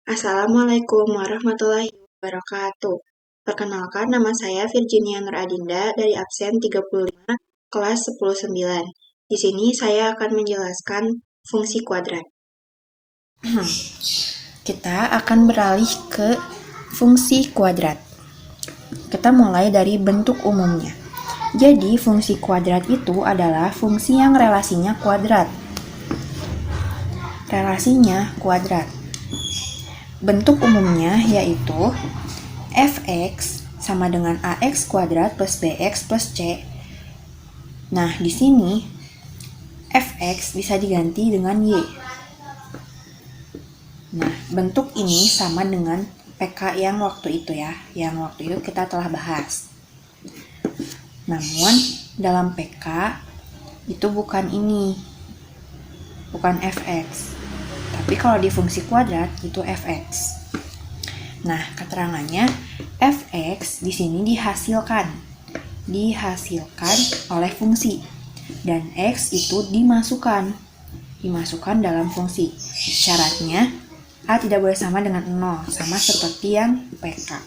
Assalamualaikum warahmatullahi wabarakatuh. Perkenalkan, nama saya Virginia Nur Adinda dari absen 35 kelas 10-9. Di sini saya akan menjelaskan fungsi kuadrat. Kita akan beralih ke fungsi kuadrat. Kita mulai dari bentuk umumnya. Jadi, fungsi kuadrat itu adalah fungsi yang relasinya kuadrat. Relasinya kuadrat. Bentuk umumnya yaitu fx sama dengan ax kuadrat plus bx plus c. Nah, di sini fx bisa diganti dengan y. Nah, bentuk ini sama dengan PK yang waktu itu ya. Yang waktu itu kita telah bahas. Namun, dalam PK itu bukan ini. Bukan fx. Tapi kalau di fungsi kuadrat itu fx. Nah, keterangannya fx di sini dihasilkan oleh fungsi dan x itu dimasukkan dalam fungsi. Syaratnya a tidak boleh sama dengan 0, sama seperti yang PK.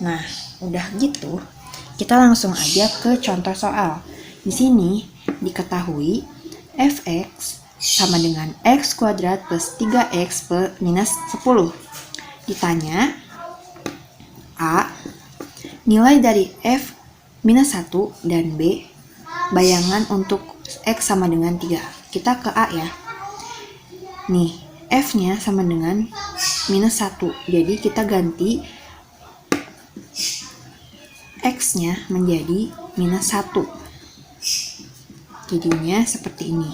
Nah, udah gitu, kita langsung aja ke contoh soal. Di sini diketahui fx sama dengan x kuadrat plus 3x minus 10. Ditanya A, nilai dari f minus 1 dan B, bayangan untuk x sama dengan 3. Kita ke A ya. Nih, f-nya sama dengan minus 1. Jadi kita ganti x-nya menjadi minus 1. Jadinya seperti ini.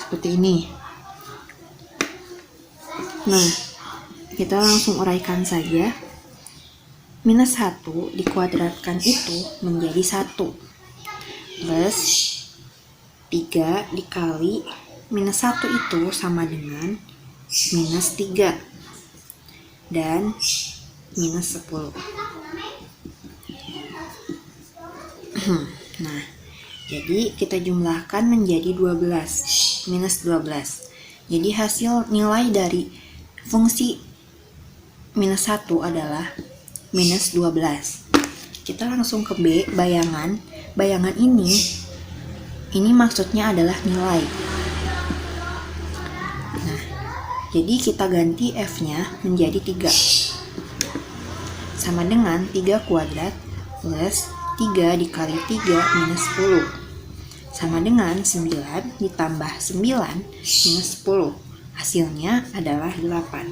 Seperti ini. Nah, kita langsung uraikan saja. Minus 1 dikuadratkan itu menjadi 1. Plus 3 dikali minus 1 itu sama dengan minus 3. Dan minus 10. Nah, jadi kita jumlahkan menjadi 12. Minus 12. Jadi hasil nilai dari fungsi minus 1 adalah minus 12. Kita langsung ke B, bayangan. Bayangan ini maksudnya adalah nilai. Nah, jadi kita ganti F-nya menjadi 3. Sama dengan 3 kuadrat plus 3 dikali 3 minus 10. Sama dengan 9 ditambah 9 minus 10. Hasilnya adalah 8.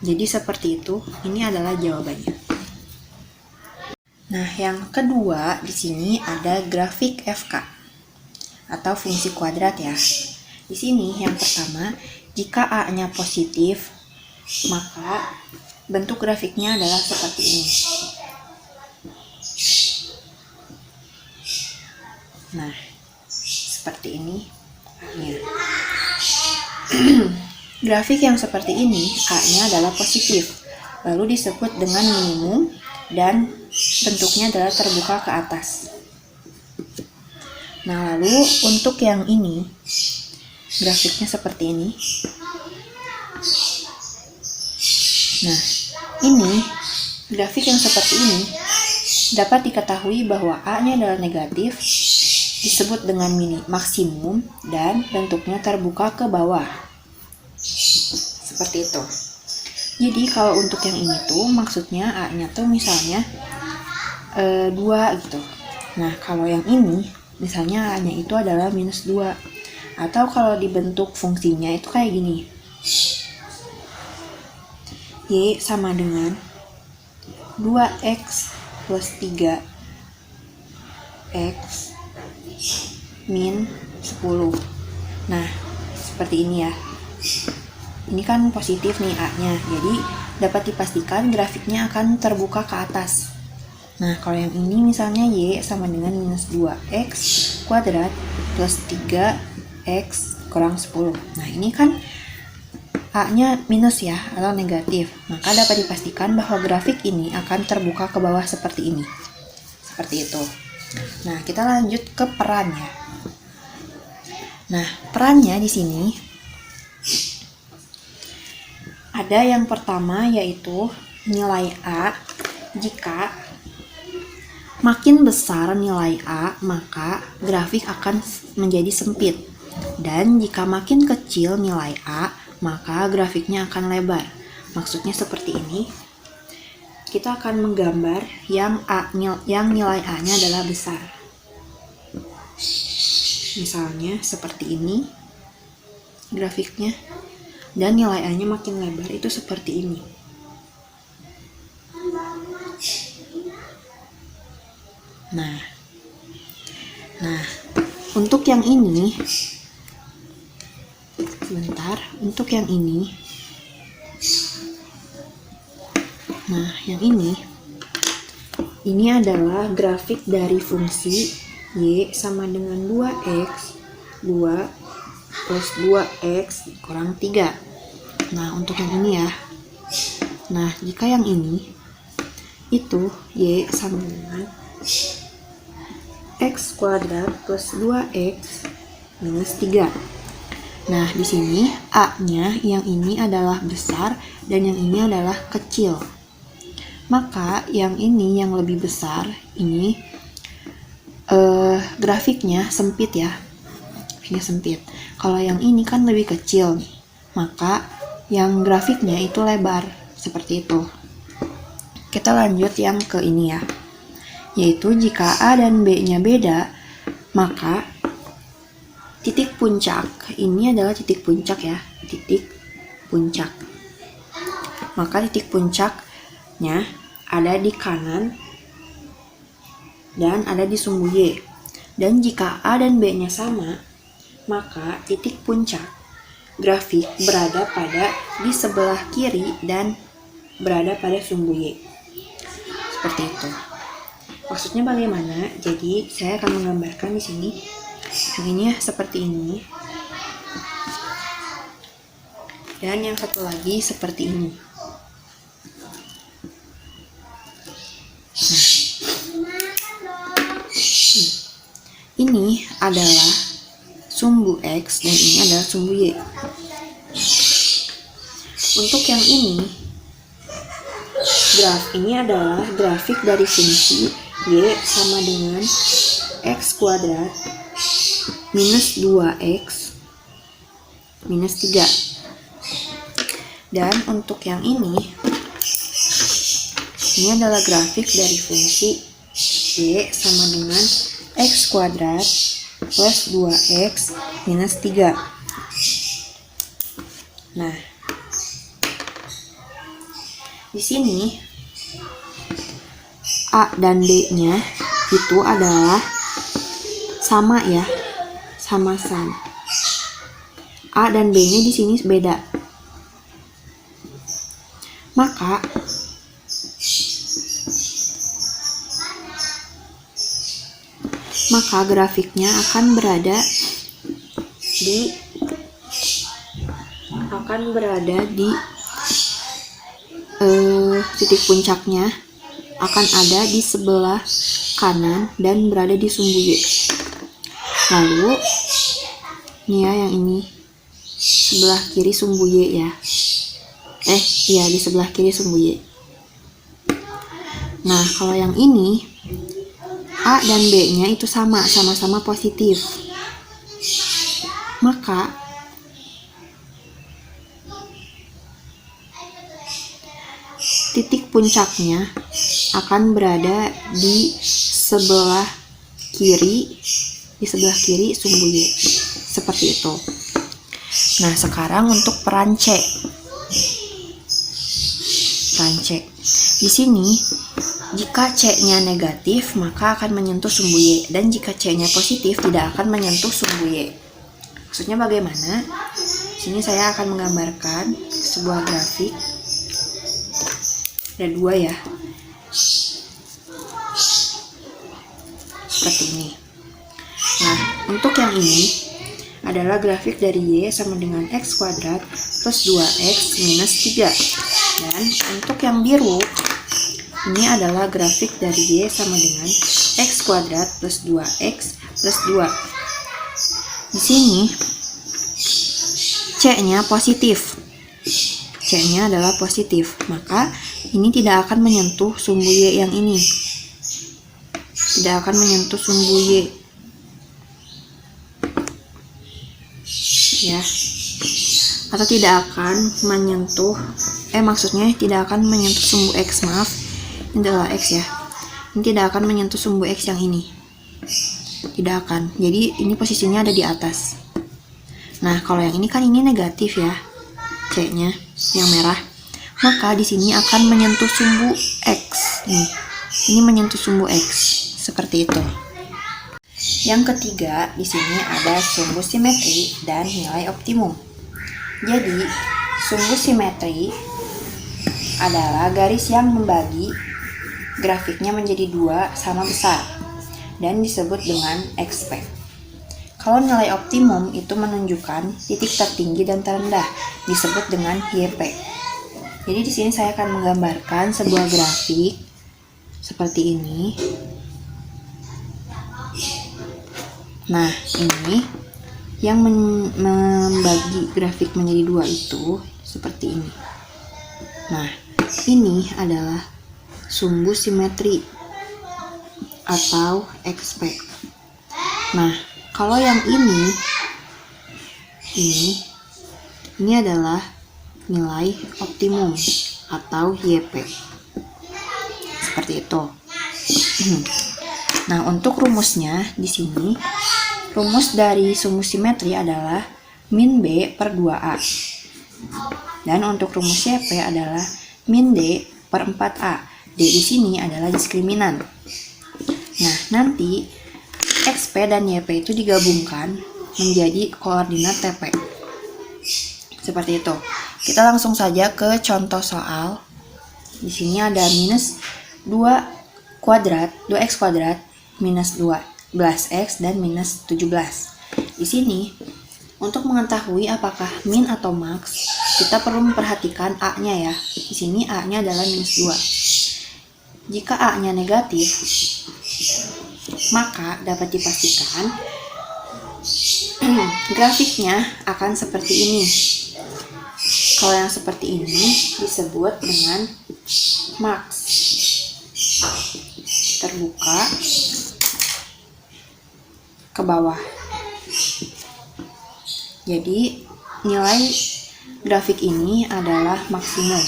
Jadi seperti itu, ini adalah jawabannya. Nah, yang kedua di sini ada grafik FK atau fungsi kuadrat ya. Di sini yang pertama, jika A-nya positif, maka bentuk grafiknya adalah seperti ini. Nah, seperti ini A-nya. Grafik yang seperti ini, A-nya adalah positif, lalu disebut dengan minimum dan bentuknya adalah terbuka ke atas. Nah, lalu untuk yang ini, grafiknya seperti ini. Nah, ini grafik yang seperti ini dapat diketahui bahwa A-nya adalah negatif, disebut dengan maksimum, dan bentuknya terbuka ke bawah. Seperti itu. Jadi kalau untuk yang ini tuh maksudnya A-nya tuh misalnya 2 gitu. Nah, kalau yang ini misalnya A-nya itu adalah minus 2. Atau kalau dibentuk fungsinya itu kayak gini. Y sama dengan 2x plus 3 x min 10. Nah, seperti ini ya. Ini kan positif nih A-nya, jadi dapat dipastikan grafiknya akan terbuka ke atas. Nah, kalau yang ini misalnya Y sama dengan minus 2x kuadrat plus 3x kurang 10. Nah, ini kan A-nya minus ya, atau negatif. Maka dapat dipastikan bahwa grafik ini akan terbuka ke bawah seperti ini. Seperti itu. Nah, kita lanjut ke perannya. Nah, perannya di sini ada yang pertama yaitu nilai A. Jika makin besar nilai A, maka grafik akan menjadi sempit. Dan jika makin kecil nilai A, maka grafiknya akan lebar. Maksudnya seperti ini. Kita akan menggambar yang nilai A-nya adalah besar. Misalnya seperti ini grafiknya. Dan nilai A-nya makin lebar, itu seperti ini. Nah, untuk yang ini, untuk yang ini, nah yang ini adalah grafik dari fungsi Y sama dengan 2X 2 plus 2X kurang 3. Nah, untuk yang ini ya. Nah, jika yang ini itu Y sama dengan X kuadrat plus 2X minus 3. Nah, di sini A-nya yang ini adalah besar dan yang ini adalah kecil. Maka yang ini yang lebih besar ini grafiknya sempit ya. Grafiknya sempit. Kalau yang ini kan lebih kecil nih. Maka yang grafiknya itu lebar seperti itu. Kita lanjut yang ke ini ya. Yaitu jika A dan B-nya beda, maka titik puncak ini adalah titik puncak ya. Titik puncak. Maka titik puncaknya ada di kanan dan ada di sumbu Y. Dan jika A dan B-nya sama, maka titik puncak grafik berada di sebelah kiri dan berada pada sumbu Y. Seperti itu. Maksudnya bagaimana? Jadi saya akan menggambarkan di sini. Ini seperti ini. Dan yang satu lagi seperti ini. Ini adalah sumbu X dan ini adalah sumbu Y. Untuk yang ini adalah grafik dari fungsi Y sama dengan X kuadrat minus 2X minus 3. Dan untuk yang ini adalah grafik dari fungsi Y sama dengan X kuadrat plus 2X minus 3. Nah, di sini A dan B-nya itu adalah sama ya, sama-sama. A dan B-nya di sini beda. Maka grafiknya akan berada di titik puncaknya akan ada di sebelah kanan dan berada di sumbu Y. Lalu ini ya, yang ini sebelah kiri sumbu Y ya. Di sebelah kiri sumbu Y. Nah, kalau yang ini A dan B-nya itu sama-sama positif. Maka titik puncaknya akan berada di sebelah kiri sumbu Y. Seperti itu. Nah, sekarang untuk peran C. Di sini jika C-nya negatif, maka akan menyentuh sumbu Y. Dan jika C-nya positif, tidak akan menyentuh sumbu Y. Maksudnya bagaimana? Di sini saya akan menggambarkan sebuah grafik. Ada 2 ya. Seperti ini. Nah, untuk yang ini adalah grafik dari Y sama dengan X kuadrat plus 2X minus 3. Dan untuk yang biru, ini adalah grafik dari Y sama dengan X kuadrat plus 2X plus 2. Di sini C-nya positif. C-nya adalah positif, maka ini tidak akan menyentuh sumbu Y yang ini. Tidak akan menyentuh sumbu Y. Ya. Atau tidak akan menyentuh maksudnya tidak akan menyentuh sumbu X, maaf. Ini adalah X ya. Ini tidak akan menyentuh sumbu X yang ini. Tidak akan. Jadi ini posisinya ada di atas. Nah, kalau yang ini kan ini negatif ya. C-nya yang merah. Maka di sini akan menyentuh sumbu X. Nih. Ini menyentuh sumbu X seperti itu. Yang ketiga, di sini ada sumbu simetri dan nilai optimum. Jadi, sumbu simetri adalah garis yang membagi grafiknya menjadi dua sama besar dan disebut dengan XP. Kalau nilai optimum itu menunjukkan titik tertinggi dan terendah, disebut dengan YP. Jadi di sini saya akan menggambarkan sebuah grafik seperti ini. Nah, ini yang membagi grafik menjadi dua itu seperti ini. Nah, ini adalah sumbu simetri atau XP. Nah, kalau yang ini adalah nilai optimum atau YP. Seperti itu. Nah, untuk rumusnya di sini, rumus dari sumbu simetri adalah min B per 2A. Dan untuk rumus YP adalah min D per 4A. D di sini adalah diskriminan. Nah, nanti XP dan YP itu digabungkan menjadi koordinat TP. Seperti itu. Kita langsung saja ke contoh soal. Di sini ada minus 2x kuadrat minus 12x dan minus 17. Di sini, untuk mengetahui apakah min atau max, kita perlu memperhatikan A-nya ya. Di sini A-nya adalah minus 2. Jika A-nya negatif, maka dapat dipastikan grafiknya akan seperti ini. Kalau yang seperti ini disebut dengan max. Terbuka ke bawah. Jadi nilai grafik ini adalah maksimum.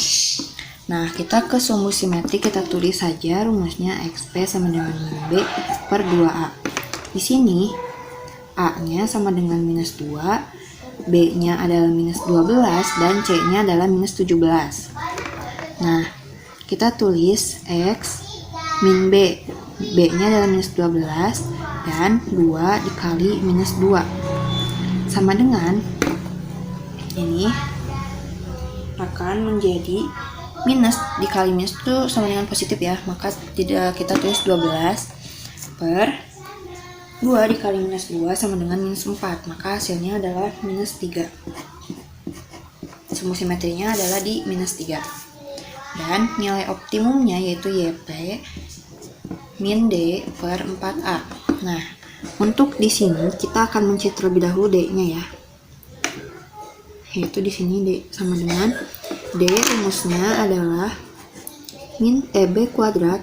Nah, kita ke sumbu simetri, kita tulis saja rumusnya XP sama dengan min B per 2A. Di sini A-nya sama dengan minus 2, B-nya adalah minus 12, dan C-nya adalah minus 17. Nah, kita tulis X min B. B-nya adalah minus 12, dan 2 dikali minus 2. Sama dengan, ini akan menjadi minus dikali minus itu sama dengan positif ya, maka tidak kita tulis 12 per 2 dikali minus 2 sama dengan minus 4, maka hasilnya adalah minus 3. Sumbu simetrinya adalah di minus 3. Dan nilai optimumnya yaitu YP min D per 4A. Nah, untuk di sini kita akan mencet terlebih dahulu D-nya ya. Yaitu di sini D sama dengan D, rumusnya adalah min B kuadrat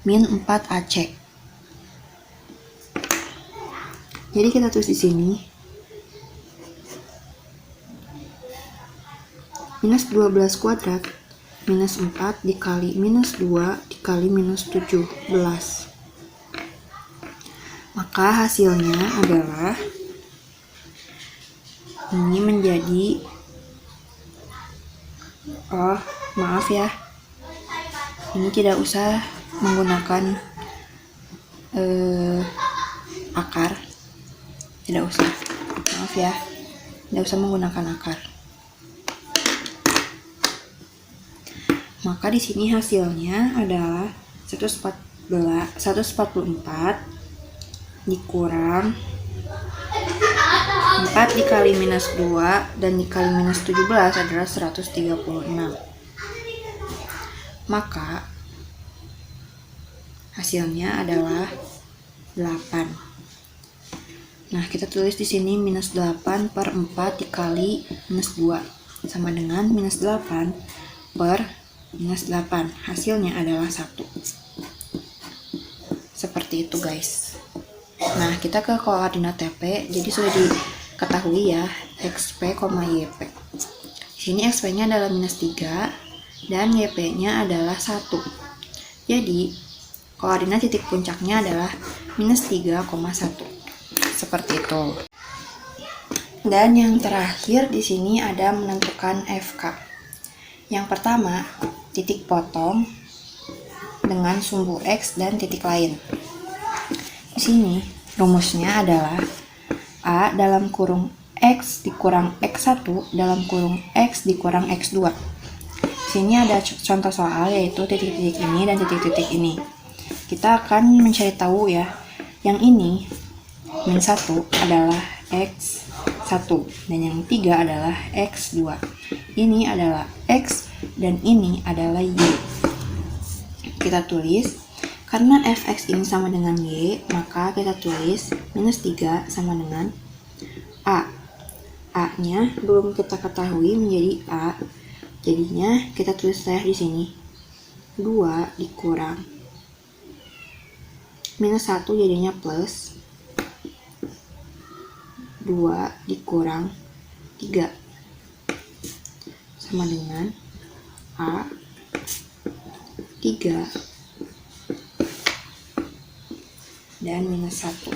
min 4AC. Jadi kita tulis di sini minus 12 kuadrat minus 4 dikali minus 2 dikali minus 17. Maka hasilnya adalah ini menjadi maaf ya, ini tidak usah menggunakan akar, tidak usah, maaf ya, tidak usah menggunakan akar. Maka di sini hasilnya adalah 144 dikurang 4 dikali minus 2 dan dikali minus 17 adalah 136. Maka hasilnya adalah 8. Nah, kita tulis di sini minus 8 per 4 dikali minus 2 sama dengan minus 8 per minus 8. Hasilnya adalah 1. Seperti itu guys. Nah, kita ke koordinat TP. Jadi sudah diketahui ya XP, YP. Di sini XP-nya adalah minus 3 dan YP-nya adalah 1. Jadi, koordinat titik puncaknya adalah minus 3,1. Seperti itu. Dan yang terakhir di sini ada menentukan FK. Yang pertama, titik potong dengan sumbu X dan titik lain. Di sini rumusnya adalah A dalam kurung X dikurang X1 dalam kurung X dikurang X2. Di sini ada contoh soal yaitu titik-titik ini dan titik-titik ini. Kita akan mencari tahu ya. Yang ini min 1 adalah X1 dan yang 3 adalah X2. Ini adalah X dan ini adalah Y. Kita tulis karena fx ini sama dengan y, maka kita tulis minus 3 sama dengan a. A-nya belum kita ketahui menjadi a. Jadinya kita tulis saya di sini 2 dikurang minus 1 jadinya plus 2 dikurang 3 sama dengan a 3 dan minus 1.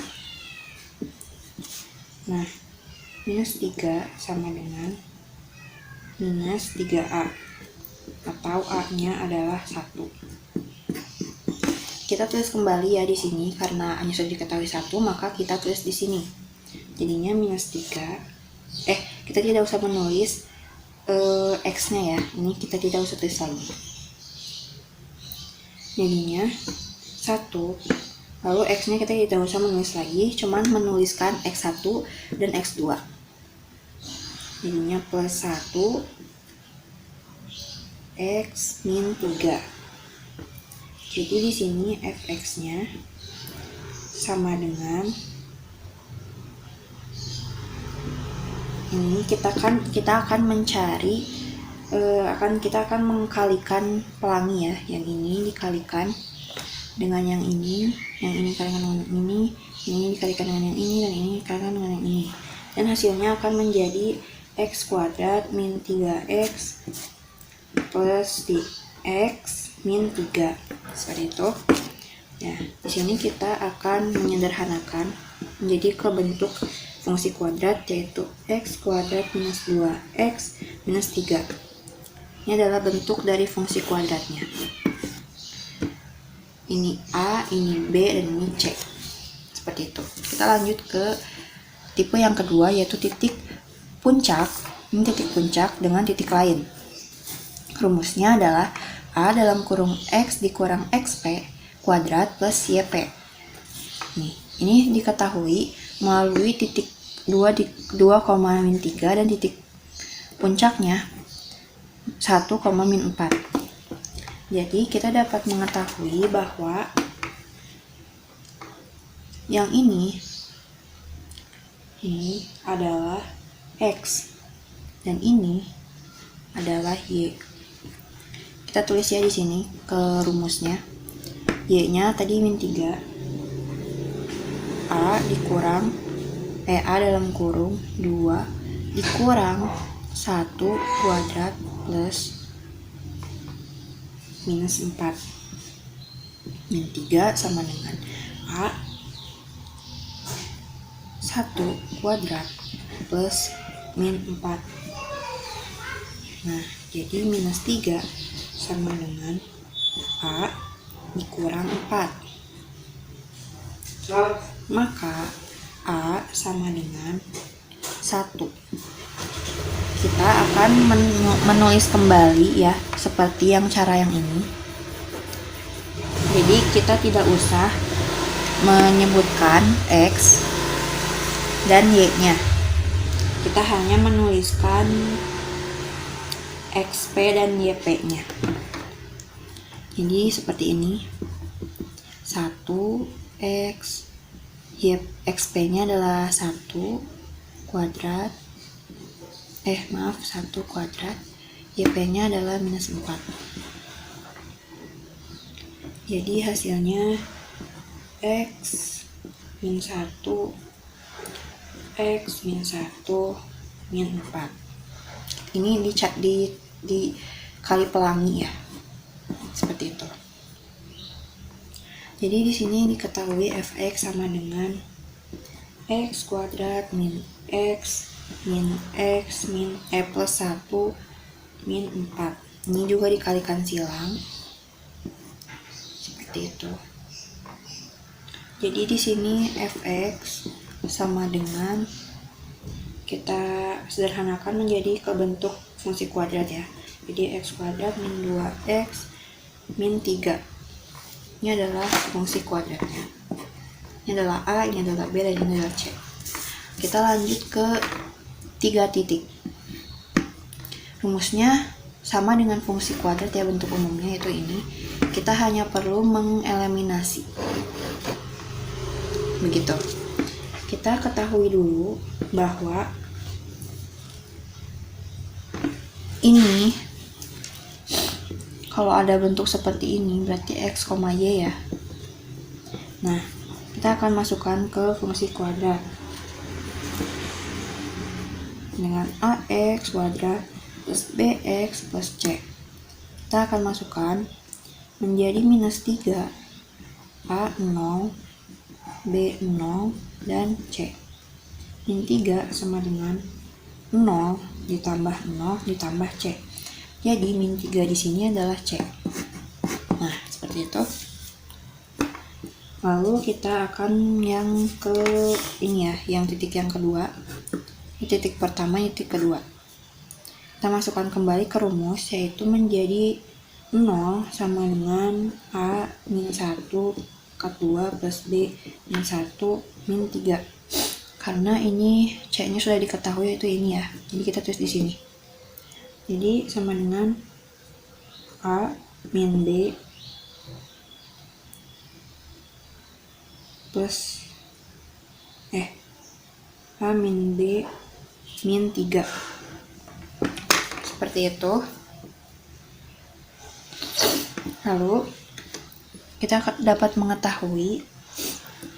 Nah, minus 3 sama dengan minus 3A atau A-nya adalah 1. Kita tulis kembali ya di sini karena A-nya sudah diketahui 1, maka kita tulis di sini. Jadinya minus 3. Kita tidak usah menulis X-nya ya. Ini kita tidak usah tulis lagi. Jadinya 1. Lalu X-nya kita tidak usah menulis lagi, cuman menuliskan X1 dan X2. Jadinya plus 1 X min 3. Jadi di sini fx-nya sama dengan ini kita akan mencari kita akan mengkalikan pelangi ya. Yang ini dikalikan dengan yang ini dikalikan dengan ini dikalikan dengan yang ini, dan ini dikalikan dengan yang ini. Dan hasilnya akan menjadi x kuadrat min 3x plus dx min 3. Seperti itu. Ya, di sini kita akan menyederhanakan menjadi ke bentuk fungsi kuadrat yaitu x kuadrat minus 2x minus 3. Ini adalah bentuk dari fungsi kuadratnya. Ini A, ini B, dan ini C. Seperti itu. Kita lanjut ke tipe yang kedua yaitu titik puncak. Ini titik puncak dengan titik lain. Rumusnya adalah A dalam kurung X dikurang XP kuadrat plus YP. Ini diketahui melalui titik 2,3 dan titik puncaknya 1,-4. Jadi kita dapat mengetahui bahwa yang ini adalah X dan ini adalah Y. Kita tulis ya di sini ke rumusnya. Y-nya tadi min 3. A dikurang A dalam kurung 2 dikurang 1 kuadrat plus minus 4. Min 3 sama dengan A 1 kuadrat plus min 4. Nah, jadi minus 3 sama dengan A dikurang 4. Maka A sama dengan 1. Kita akan menulis kembali ya seperti cara yang ini. Jadi kita tidak usah menyebutkan X dan Y-nya. Kita hanya menuliskan XP dan YP-nya. Jadi seperti ini. 1X ya XP-nya adalah 1 kuadrat, 1 kuadrat, YP-nya adalah minus 4. Jadi hasilnya X min 1, X min 1, min 4. Ini dikali pelangi ya, seperti itu. Jadi di sini diketahui fx sama dengan x kuadrat min x min x min plus 1 min 4. Ini juga dikalikan silang, seperti itu. Jadi di sini fx sama dengan, kita sederhanakan menjadi ke bentuk fungsi kuadrat ya. Jadi x kuadrat min 2x min 3. Ini adalah fungsi kuadratnya. Ini adalah A, ini adalah B, dan ini adalah C. Kita lanjut ke 3 titik. Rumusnya sama dengan fungsi kuadrat ya, bentuk umumnya yaitu ini. Kita hanya perlu mengeliminasi. Begitu. Kita ketahui dulu bahwa ini kalau ada bentuk seperti ini berarti x, y ya. Nah, kita akan masukkan ke fungsi kuadrat dengan ax kuadrat plus bx plus c. Kita akan masukkan menjadi minus 3 a0, b0, dan c. Min 3 sama dengan 0 ditambah 0 ditambah c. Jadi min 3 di sini adalah C. Nah, seperti itu. Lalu kita akan yang ke ini ya, yang titik yang kedua. Ini titik pertama, ini titik kedua. Kita masukkan kembali ke rumus, yaitu menjadi 0 sama dengan A min 1 kat 2 plus B min 1 min 3. Karena ini C-nya sudah diketahui, yaitu ini ya. Jadi kita tulis di sini. Jadi sama dengan A min B plus A min B min 3. Seperti itu. Lalu kita dapat mengetahui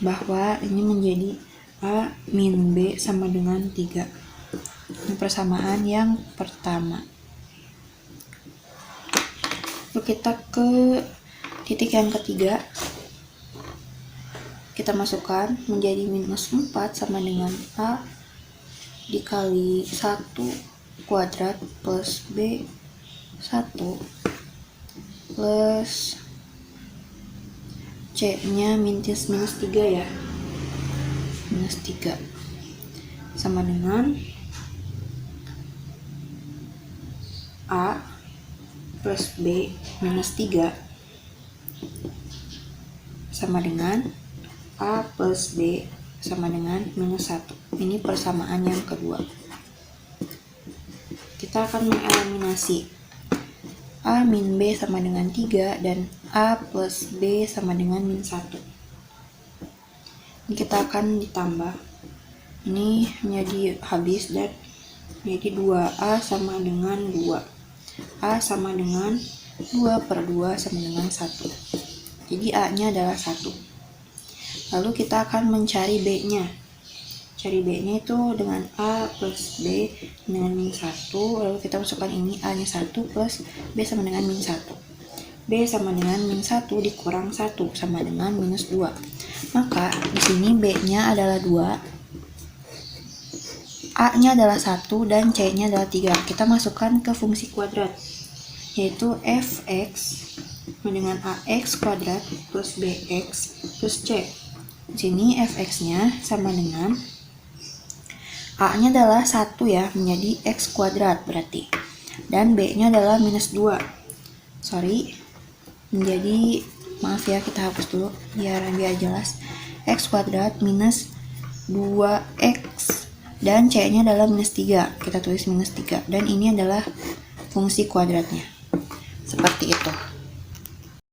bahwa ini menjadi A min B sama dengan 3. Ini persamaan yang pertama. Lalu kita ke titik yang ketiga. Kita masukkan menjadi minus 4 sama dengan A dikali 1 kuadrat plus B 1 plus C-nya minus 3 ya. Minus 3 sama dengan A plus B minus 3 sama dengan A plus B sama dengan minus 1. Ini persamaan yang kedua. Kita akan mengeliminasi A min B sama dengan 3 dan A plus B sama dengan min 1. Ini kita akan ditambah. Ini menjadi habis dan menjadi 2A sama dengan 2. A sama dengan 2 per 2 sama dengan 1. Jadi A-nya adalah 1. Lalu kita akan mencari B-nya. Cari B-nya itu dengan A plus B dengan min 1. Lalu kita masukkan ini A-nya 1 plus B sama dengan min 1. B sama dengan min 1 dikurang 1 sama dengan minus 2. Maka di sini B-nya adalah 2. A-nya adalah 1 dan C-nya adalah 3. Kita masukkan ke fungsi kuadrat, yaitu fx dengan ax kuadrat plus bx plus c. Di sini fx-nya sama dengan A-nya adalah 1 ya, menjadi x kuadrat berarti. Dan B-nya adalah minus 2. Maaf ya, kita hapus dulu biar jelas. X kuadrat minus 2x. Dan C-nya adalah minus 3. Kita tulis minus 3. Dan ini adalah fungsi kuadratnya. Seperti itu.